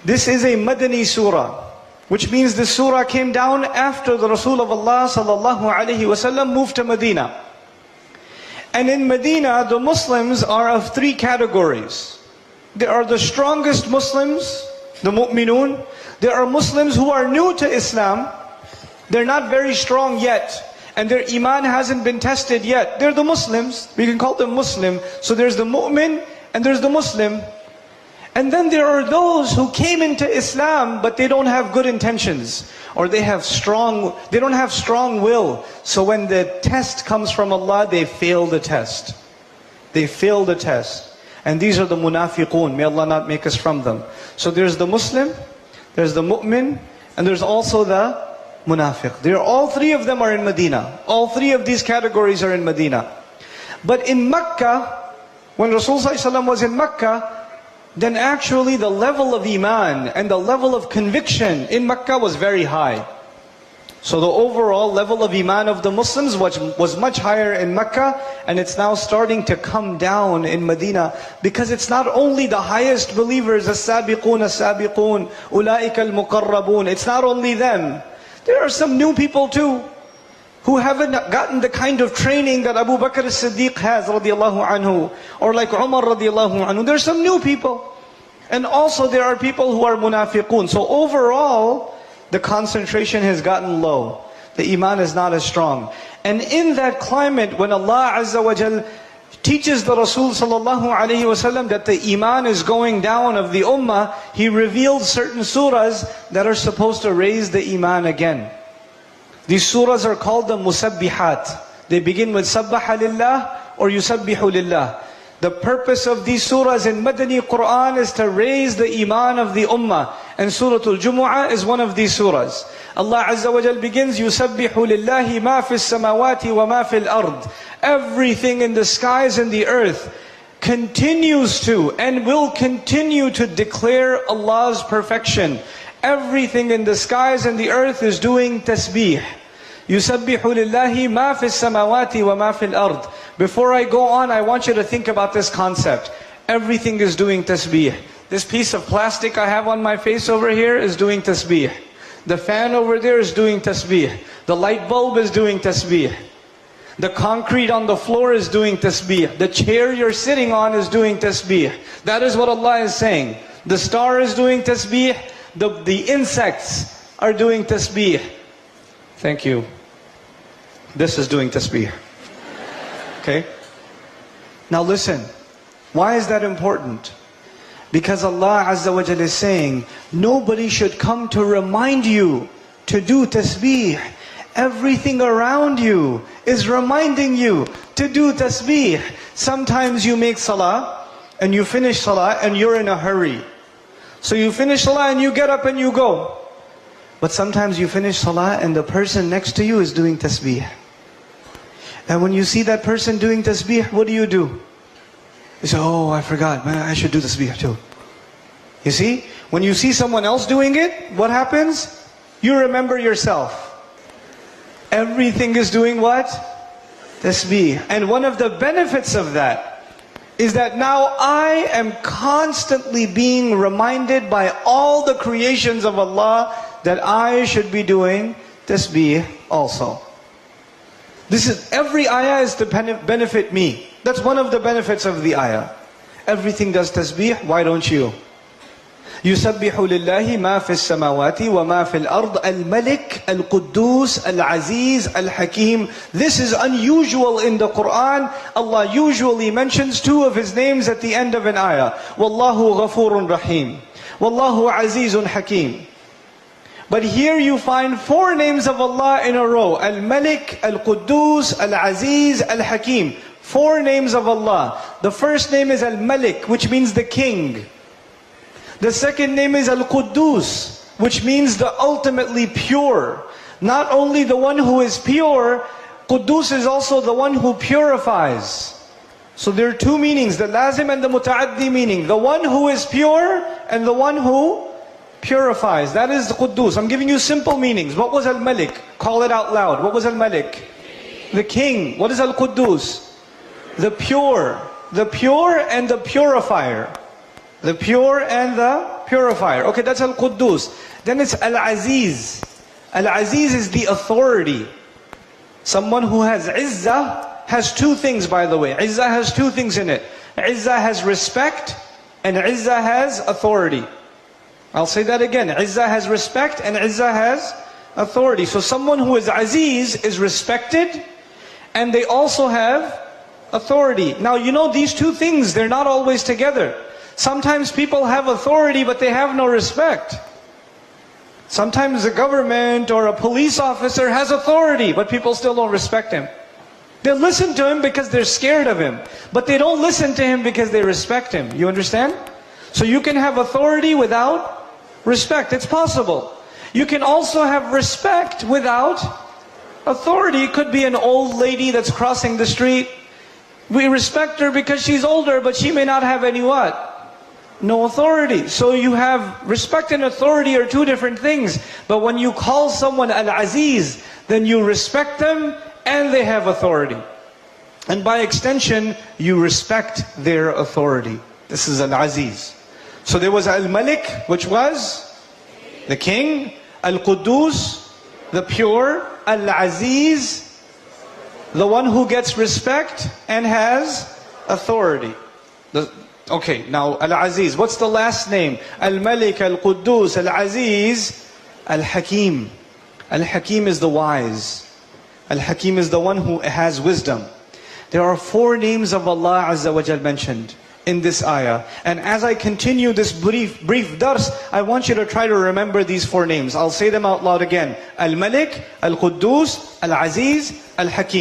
This is a Madani surah, which means this surah came down after the Rasul of Allah sallallahu alaihi wasallam moved to Medina. And in Medina, the Muslims are of three categories. There are the strongest Muslims, the mu'minun. There are Muslims who are new to Islam. They're not very strong yet, and their iman hasn't been tested yet. They're the Muslims. We can call them Muslim. So there's the mu'min and there's the Muslim. And then there are those who came into Islam, but they don't have good intentions, or they don't have strong will. So when the test comes from Allah, they fail the test. They fail the test. And these are the munafiqun. May Allah not make us from them. So there's the Muslim, there's the mu'min, and there's also the munafiq. All three of them are in Medina. All three of these categories are in Medina. But in Mecca, when Rasulullah ﷺ was in Mecca, then actually the level of iman and the level of conviction in Mecca was very high. So the overall level of iman of the Muslims was much higher in Mecca, and it's now starting to come down in Medina, because it's not only the highest believers, as-sabiqun, ulaika al-muqarrabun. It's not only them. There are some new people too, who haven't gotten the kind of training that Abu Bakr as-Siddiq has, radiallahu anhu, or like Umar, radiallahu anhu. There's some new people. And also there are people who are munafiqun. So overall, the concentration has gotten low. The iman is not as strong. And in that climate, when Allah Azza wa Jal teaches the Rasul sallallahu alayhi wasallam that the iman is going down of the ummah, He reveals certain surahs that are supposed to raise the iman again. These surahs are called the musabbihat. They begin with sabbaha lillah or yusabbihu lillah. The purpose of these surahs in Madani Quran is to raise the iman of the ummah. And Surah Al-Jumu'ah is one of these surahs. Allah Azza wa Jal begins, يُسَبِّحُ لِلَّهِ مَا فِي السَّمَاوَاتِ وَمَا فِي الْأَرْضِ. Everything in the skies and the earth continues to and will continue to declare Allah's perfection. Everything in the skies and the earth is doing tasbih. يُسَبِّحُ لِلَّهِ مَا فِي السَّمَاوَاتِ وَمَا فِي الْأَرْضِ. Before I go on, I want you to think about this concept. Everything is doing tasbih. This piece of plastic I have on my face over here is doing tasbih. The fan over there is doing tasbih. The light bulb is doing tasbih. The concrete on the floor is doing tasbih. The chair you're sitting on is doing tasbih. That is what Allah is saying. The star is doing tasbih. The insects are doing tasbih. Thank you. This is doing tasbih. Okay? Now listen. Why is that important? Because Allah Azza wa Jalla is saying, nobody should come to remind you to do tasbih. Everything around you is reminding you to do tasbih. Sometimes you make salah, and you finish salah, and you're in a hurry. So you finish salah, and you get up and you go. But sometimes you finish salah, and the person next to you is doing tasbih. And when you see that person doing tasbih, what do? You say, oh, I forgot, man, I should do tasbih too. You see? When you see someone else doing it, what happens? You remember yourself. Everything is doing what? Tasbih. And one of the benefits of that is that now I am constantly being reminded by all the creations of Allah that I should be doing tasbih also. Every ayah is to benefit me. That's one of the benefits of the ayah. Everything does tasbih, why don't you? يُسَبِّحُ لِلَّهِ مَا فِي السَّمَاوَاتِ وَمَا فِي الْأَرْضِ الْمَلِكِ الْقُدُّوسِ الْعَزِيزِ الْحَكِيمِ. This is unusual in the Quran. Allah usually mentions two of His names at the end of an ayah. وَاللَّهُ غَفُورٌ رَحِيمٌ وَاللَّهُ عَزِيزٌ حَكِيمٌ. But here you find four names of Allah in a row. Al-Malik, Al-Quddus, Al-Aziz, Al-Hakim. Four names of Allah. The first name is Al-Malik, which means the king. The second name is Al-Quddus, which means the ultimately pure. Not only the one who is pure, Quddus is also the one who purifies. So there are two meanings, the lazim and the muta'addi meaning. The one who is pure and the one who purifies. That is the Quddus. I'm giving you simple meanings. What was Al-Malik? Call it out loud. What was Al-Malik? The king. What is Al-Quddus? The pure. The pure and the purifier. The pure and the Purifier. Okay, that's Al-Quddus. Then it's Al-Aziz. Al-Aziz is the authority. Someone who has Izzah has two things, by the way. Izzah has two things in it. Izzah has respect, and Izzah has authority. I'll say that again. Izzah has respect, and Izzah has authority. So someone who is Aziz is respected, and they also have authority. Now, you know these two things, they're not always together. Sometimes people have authority, but they have no respect. Sometimes the government or a police officer has authority, but people still don't respect him. They listen to him because they're scared of him, but they don't listen to him because they respect him. You understand? So you can have authority without respect. It's possible. You can also have respect without authority. It could be an old lady that's crossing the street. We respect her because she's older, but she may not have any what? No authority. So you have respect and authority are two different things. But when you call someone Al-Aziz, then you respect them and they have authority. And by extension, you respect their authority. This is Al-Aziz. So there was Al-Malik, which was the king. Al-Quddus, the pure. Al-Aziz, the one who gets respect and has authority. Okay, now Al-Aziz, what's the last name? Al-Malik, Al-Quddus, Al-Aziz, Al-Hakim. Al-Hakim is the wise. Al-Hakim is the one who has wisdom. There are 4 names of Allah Azza wa Jal mentioned in this ayah. And as I continue this brief dars, I want you to try to remember these 4 names. I'll say them out loud again. Al-Malik, Al-Quddus, Al-Aziz, Al-Hakim.